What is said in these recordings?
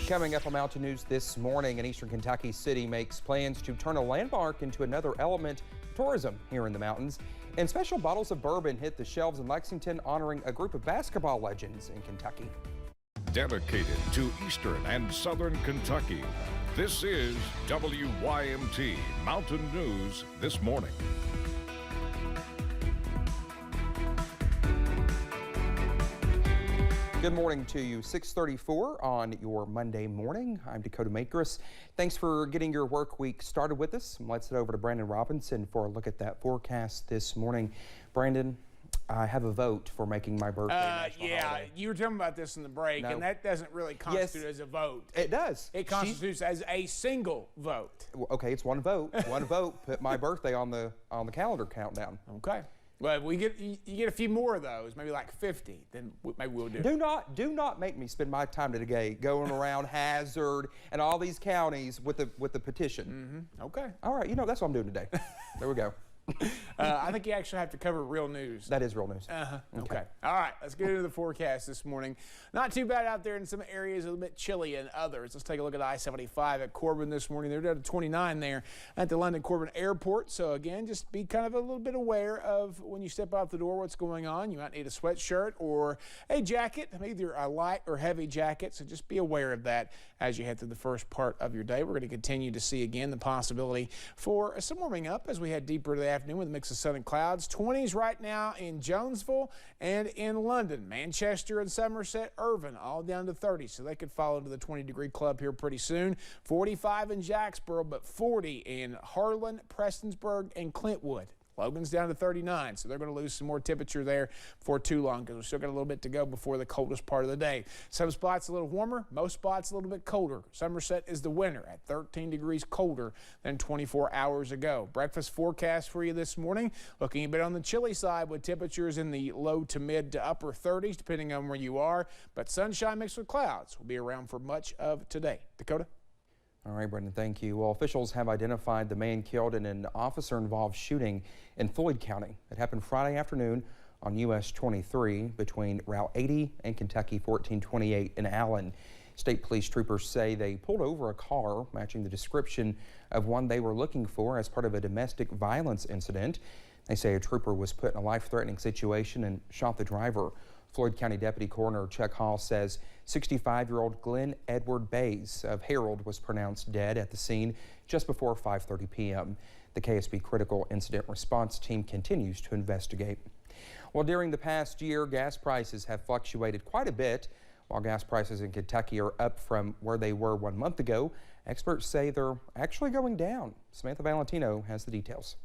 Coming up on Mountain News this morning, an eastern Kentucky city makes plans to turn a landmark into another element of tourism here in the mountains. And special bottles of bourbon hit the shelves in Lexington, honoring a group of basketball legends in Kentucky. Dedicated to eastern and southern Kentucky, this is WYMT Mountain News this morning. Good morning to you. 6:34 on your Monday morning. I'm Dakota Makris. Thanks for getting your work week started with us. Let's head over to Brandon Robinson for a look at that forecast this morning. Brandon, I have a vote for making my birthday national holiday. You were talking about this in the break, and that doesn't really constitute as a vote. It does. It constitutes as a single vote. Okay, it's one vote. One vote. Put my birthday on the calendar countdown. Okay. Well, you get a few more of those, maybe like 50. Then maybe we'll do. Do not make me spend my time today going around Hazard and all these counties with the petition. Okay. All right. That's what I'm doing today. There we go. I think you actually have to cover real news. That is real news. Okay. All right. Let's get into the forecast this morning. Not too bad out there in some areas, a little bit chilly in others. Let's take a look at I-75 at Corbin this morning. They're down to 29 there at the London Corbin Airport. So again, just be kind of a little bit aware of when you step out the door what's going on. You might need a sweatshirt or a jacket, either a light or heavy jacket. So just be aware of that as you head through the first part of your day. We're going to continue to see again the possibility for some warming up as we head deeper to the afternoon with a mix of sun and clouds. 20s right now in Jonesville and in London. Manchester and Somerset, Irvine, all down to 30, so they could fall into the 20-degree club here pretty soon. 45 in Jacksboro, but 40 in Harlan, Prestonsburg, and Clintwood. Logan's down to 39, so they're going to lose some more temperature there for too long because we've still got a little bit to go before the coldest part of the day. Some spots a little warmer, most spots a little bit colder. Somerset is the winner at 13 degrees colder than 24 hours ago. Breakfast forecast for you this morning, looking a bit on the chilly side with temperatures in the low to mid to upper 30s depending on where you are, but sunshine mixed with clouds will be around for much of today. Dakota? All right, Brendan, thank you. Well, officials have identified the man killed in an officer-involved shooting in Floyd County. It happened Friday afternoon on US 23 between Route 80 and Kentucky 1428 in Allen. State police troopers say they pulled over a car matching the description of one they were looking for as part of a domestic violence incident. They say a trooper was put in a life-threatening situation and shot the driver. Floyd County Deputy Coroner Chuck Hall says 65-year-old Glenn Edward Bays of Harold was pronounced dead at the scene just before 5:30 p.m. The KSB Critical Incident Response Team continues to investigate. Well, during the past year, gas prices have fluctuated quite a bit. While gas prices in Kentucky are up from where they were 1 month ago, experts say they're actually going down. Samantha Valentino has the details.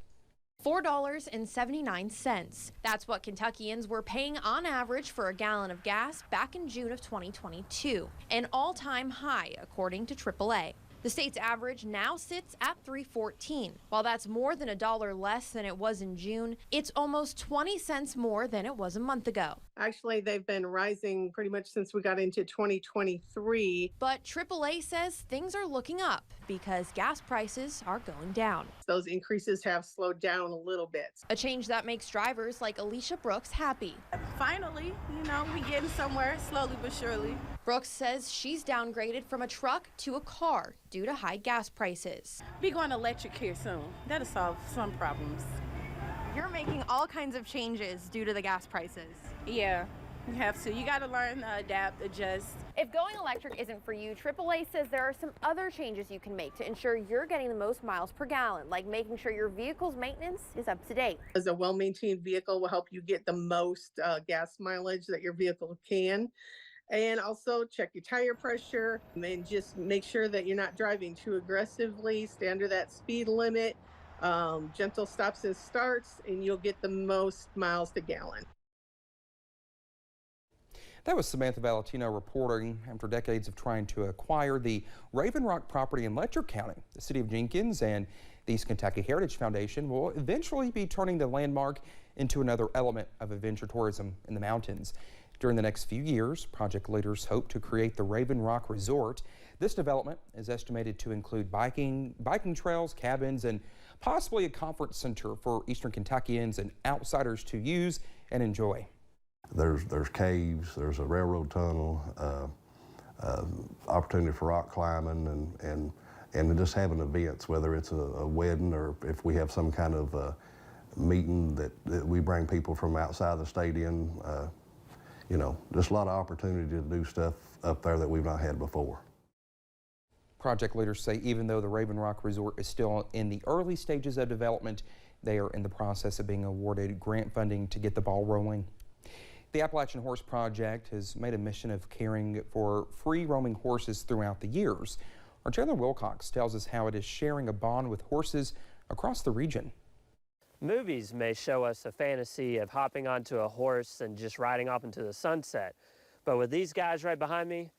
$4.79. That's what Kentuckians were paying on average for a gallon of gas back in June of 2022, an all-time high according to AAA. The state's average now sits at $3.14. While that's more than $1 less than it was in June, it's almost 20 cents more than it was a month ago. Actually, they've been rising pretty much since we got into 2023. But AAA says things are looking up because gas prices are going down. Those increases have slowed down a little bit. A change that makes drivers like Alicia Brooks happy. Finally, we getting somewhere slowly but surely. Brooks says she's downgraded from a truck to a car due to high gas prices. Be going electric here soon. That'll solve some problems. You're making all kinds of changes due to the gas prices. Yeah, you have to. You got to learn, adapt, adjust. If going electric isn't for you, AAA says there are some other changes you can make to ensure you're getting the most miles per gallon, like making sure your vehicle's maintenance is up to date. As a well-maintained vehicle will help you get the most gas mileage that your vehicle can. And also check your tire pressure and just make sure that you're not driving too aggressively. Stay under that speed limit, gentle stops and starts, and you'll get the most miles to gallon. That was Samantha Valentino reporting. After decades of trying to acquire the Raven Rock property in Letcher County, the city of Jenkins and the East Kentucky Heritage Foundation will eventually be turning the landmark into another element of adventure tourism in the mountains. During the next few years, project leaders hope to create the Raven Rock Resort. This development is estimated to include biking trails, cabins, and possibly a conference center for Eastern Kentuckians and outsiders to use and enjoy. There's caves, there's a railroad tunnel, opportunity for rock climbing and just having events, whether it's a wedding or if we have some kind of meeting that we bring people from outside the stadium. You know, just a lot of opportunity to do stuff up there that we've not had before. Project leaders say even though the Raven Rock Resort is still in the early stages of development, they are in the process of being awarded grant funding to get the ball rolling. The Appalachian Horse Project has made a mission of caring for free roaming horses throughout the years. Our Chandler Wilcox tells us how it is sharing a bond with horses across the region. Movies may show us a fantasy of hopping onto a horse and just riding off into the sunset. But with these guys right behind me,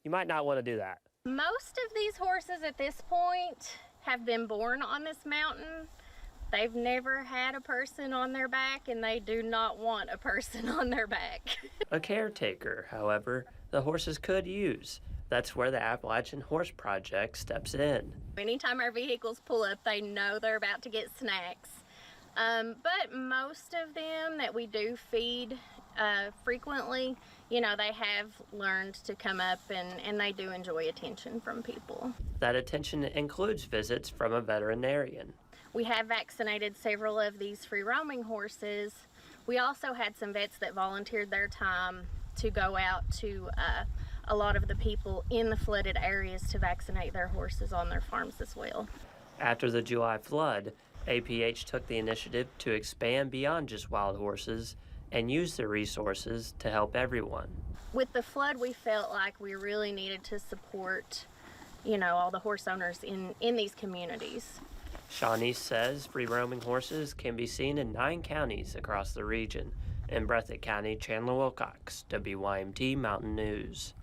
you might not want to do that. Most of these horses at this point have been born on this mountain. They've never had a person on their back, and they do not want a person on their back. A caretaker, however, the horses could use. That's where the Appalachian Horse Project steps in. Anytime our vehicles pull up, they know they're about to get snacks. But most of them that we do feed frequently, you know, they have learned to come up and they do enjoy attention from people. That attention includes visits from a veterinarian. We have vaccinated several of these free roaming horses. We also had some vets that volunteered their time to go out to a lot of the people in the flooded areas to vaccinate their horses on their farms as well. After the July flood, APH took the initiative to expand beyond just wild horses and use the resources to help everyone. With the flood, we felt like we really needed to support, you know, all the horse owners in these communities. Shawnee says free roaming horses can be seen in 9 counties across the region. In Breathitt County, Chandler Wilcox, WYMT Mountain News.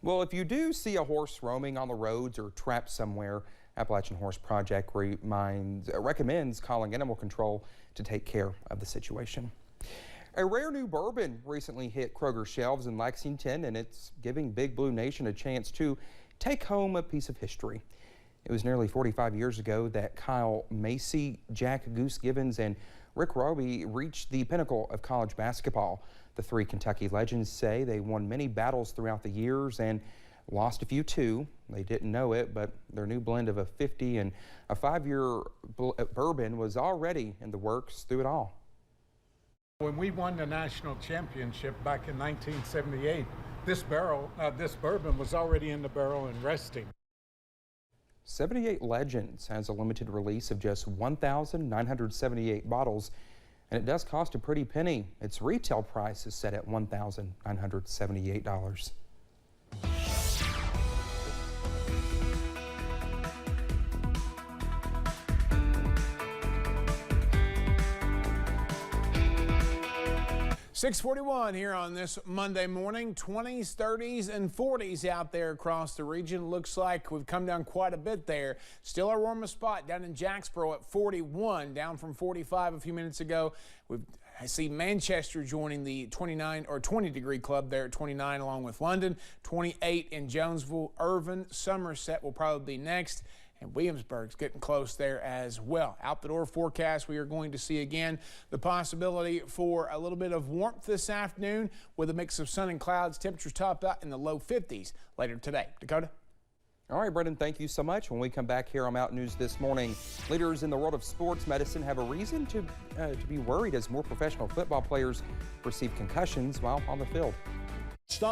Well, if you do see a horse roaming on the roads or trapped somewhere, Appalachian Horse Project recommends calling animal control to take care of the situation. A rare new bourbon recently hit Kroger shelves in Lexington, and it's giving Big Blue Nation a chance to take home a piece of history. It was nearly 45 years ago that Kyle Macy, Jack Goose Gibbons, and Rick Roby reached the pinnacle of college basketball. The 3 Kentucky legends say they won many battles throughout the years and lost a few too. They didn't know it, but their new blend of a 50 and a 5-year bourbon was already in the works through it all. When we won the national championship back in 1978, this bourbon was already in the barrel and resting. 78 Legends has a limited release of just 1,978 bottles, and it does cost a pretty penny. Its retail price is set at $1,978. 6:41 here on this Monday morning. 20s, 30s, and 40s out there across the region. Looks like we've come down quite a bit there. Still our warmest spot down in Jacksboro at 41, down from 45 a few minutes ago. I see Manchester joining the 29 or 20 degree club there at 29, along with London. 28 in Jonesville. Irvin, Somerset will probably be next. And Williamsburg's getting close there as well. Out the door forecast, we are going to see again the possibility for a little bit of warmth this afternoon with a mix of sun and clouds. Temperatures top out in the low 50s later today. Dakota? All right, Brendan, thank you so much. When we come back here on Mountain News this morning, leaders in the world of sports medicine have a reason to be worried as more professional football players receive concussions while on the field. Stop.